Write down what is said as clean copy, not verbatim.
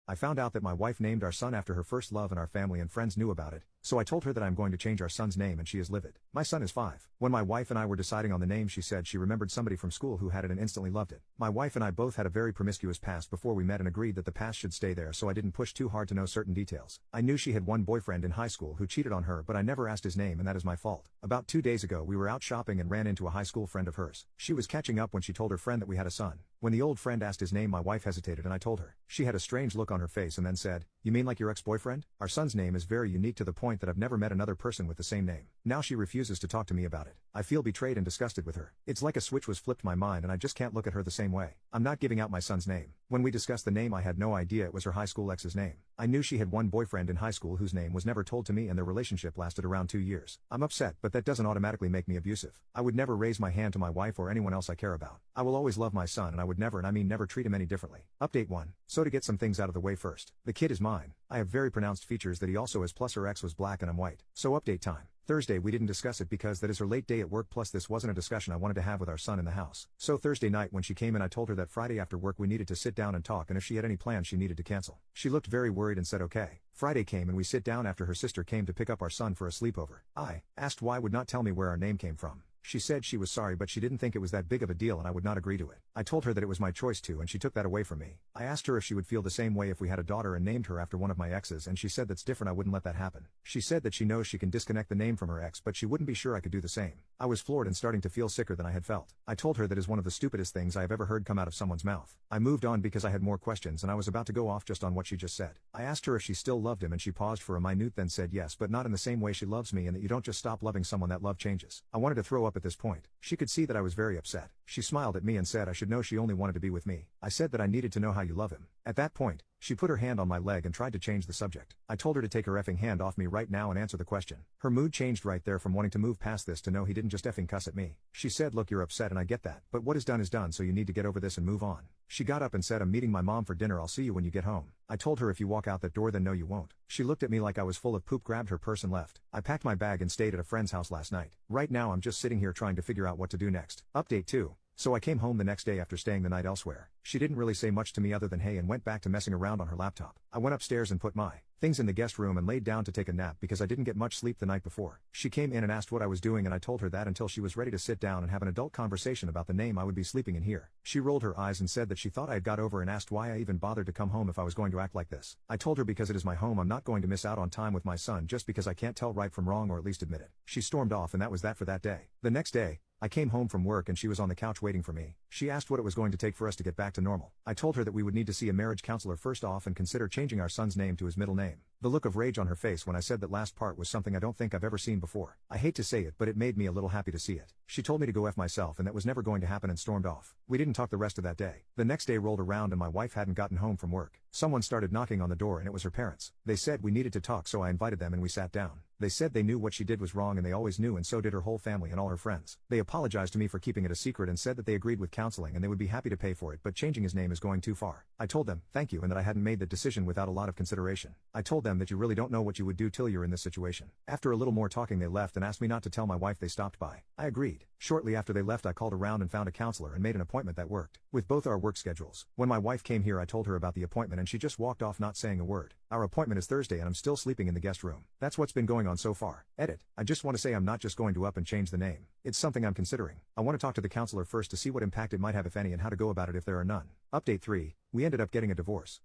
I found out that my wife named our son after her first love and our family and friends knew about it, so I told her that I'm going to change our son's name and she is livid. My son is 5. When my wife and I were deciding on the name, she said she remembered somebody from school who had it and instantly loved it. My wife and I both had a very promiscuous past before we met and agreed that the past should stay there, so I didn't push too hard to know certain details. I knew she had one boyfriend in high school who cheated on her, but I never asked his name, and that is my fault. About 2 days ago we were out shopping and ran into a high school friend of hers. She was catching up when she told her friend that we had a son. When the old friend asked his name, my wife hesitated and I told her. She had a strange look on her face and then said, "You mean like your ex-boyfriend? Our son's name is very unique to the point that I've never met another person with the same name." Now she refuses to talk to me about it. I feel betrayed and disgusted with her. It's like a switch was flipped my mind and I just can't look at her the same way. I'm not giving out my son's name. When we discussed the name, I had no idea it was her high school ex's name. I knew she had one boyfriend in high school whose name was never told to me, and their relationship lasted around 2 years. I'm upset, but that doesn't automatically make me abusive. I would never raise my hand to my wife or anyone else I care about. I will always love my son, and I would never, and I mean never, treat him any differently. Update 1. So to get some things out of the way first. The kid is mine. I have very pronounced features that he also has, plus her ex was black and I'm white. So update time. Thursday we didn't discuss it because that is her late day at work, plus this wasn't a discussion I wanted to have with our son in the house. So Thursday night when she came in, I told her that Friday after work we needed to sit down and talk, and if she had any plans she needed to cancel. She looked very worried and said okay. Friday came and we sit down after her sister came to pick up our son for a sleepover. I asked why would not tell me where our name came from. She said she was sorry but she didn't think it was that big of a deal and I would not agree to it. I told her that it was my choice to, and she took that away from me. I asked her if she would feel the same way if we had a daughter and named her after one of my exes, and she said that's different, I wouldn't let that happen. She said that she knows she can disconnect the name from her ex, but she wouldn't be sure I could do the same. I was floored and starting to feel sicker than I had felt. I told her that is one of the stupidest things I have ever heard come out of someone's mouth. I moved on because I had more questions and I was about to go off just on what she just said. I asked her if she still loved him and she paused for a minute then said yes, but not in the same way she loves me, and that you don't just stop loving someone, that love changes. I wanted to throw up at this point. She could see that I was very upset. She smiled at me and said I should know she only wanted to be with me. I said that I needed to know how you love him. At that point, she put her hand on my leg and tried to change the subject. I told her to take her effing hand off me right now and answer the question. Her mood changed right there from wanting to move past this to know he didn't just effing cuss at me. She said, "Look, you're upset and I get that, but what is done, so you need to get over this and move on." She got up and said, "I'm meeting my mom for dinner, I'll see you when you get home." I told her, "If you walk out that door then no you won't." She looked at me like I was full of poop, grabbed her purse and left. I packed my bag and stayed at a friend's house last night. Right now I'm just sitting here trying to figure out what to do next. Update 2. So I came home the next day after staying the night elsewhere. She didn't really say much to me other than hey and went back to messing around on her laptop. I went upstairs and put my things in the guest room and laid down to take a nap because I didn't get much sleep the night before. She came in and asked what I was doing and I told her that until she was ready to sit down and have an adult conversation about the name I would be sleeping in here. She rolled her eyes and said that she thought I had got over and asked why I even bothered to come home if I was going to act like this. I told her because it is my home, I'm not going to miss out on time with my son just because I can't tell right from wrong or at least admit it. She stormed off and that was that for that day. The next day, I came home from work and she was on the couch waiting for me. She asked what it was going to take for us to get back to normal. I told her that we would need to see a marriage counselor first off and consider changing our son's name to his middle name. The look of rage on her face when I said that last part was something I don't think I've ever seen before. I hate to say it, but it made me a little happy to see it. She told me to go F myself and that was never going to happen and stormed off. We didn't talk the rest of that day. The next day rolled around and my wife hadn't gotten home from work. Someone started knocking on the door and it was her parents. They said we needed to talk, so I invited them and we sat down. They said they knew what she did was wrong and they always knew, and so did her whole family and all her friends. They apologized to me for keeping it a secret and said that they agreed with counseling and they would be happy to pay for it, but changing his name is going too far. I told them, thank you, and that I hadn't made that decision without a lot of consideration. I told them that you really don't know what you would do till you're in this situation. After a little more talking they left and asked me not to tell my wife they stopped by. I agreed. Shortly after they left I called around and found a counselor and made an appointment that worked with both our work schedules. When my wife came here I told her about the appointment and she just walked off not saying a word. Our appointment is Thursday and I'm still sleeping in the guest room. That's what's been going on so far. Edit. I just want to say I'm not just going to up and change the name. It's something I'm considering. I want to talk to the counselor first to see what impact it might have if any and how to go about it if there are none. Update 3. We ended up getting a divorce.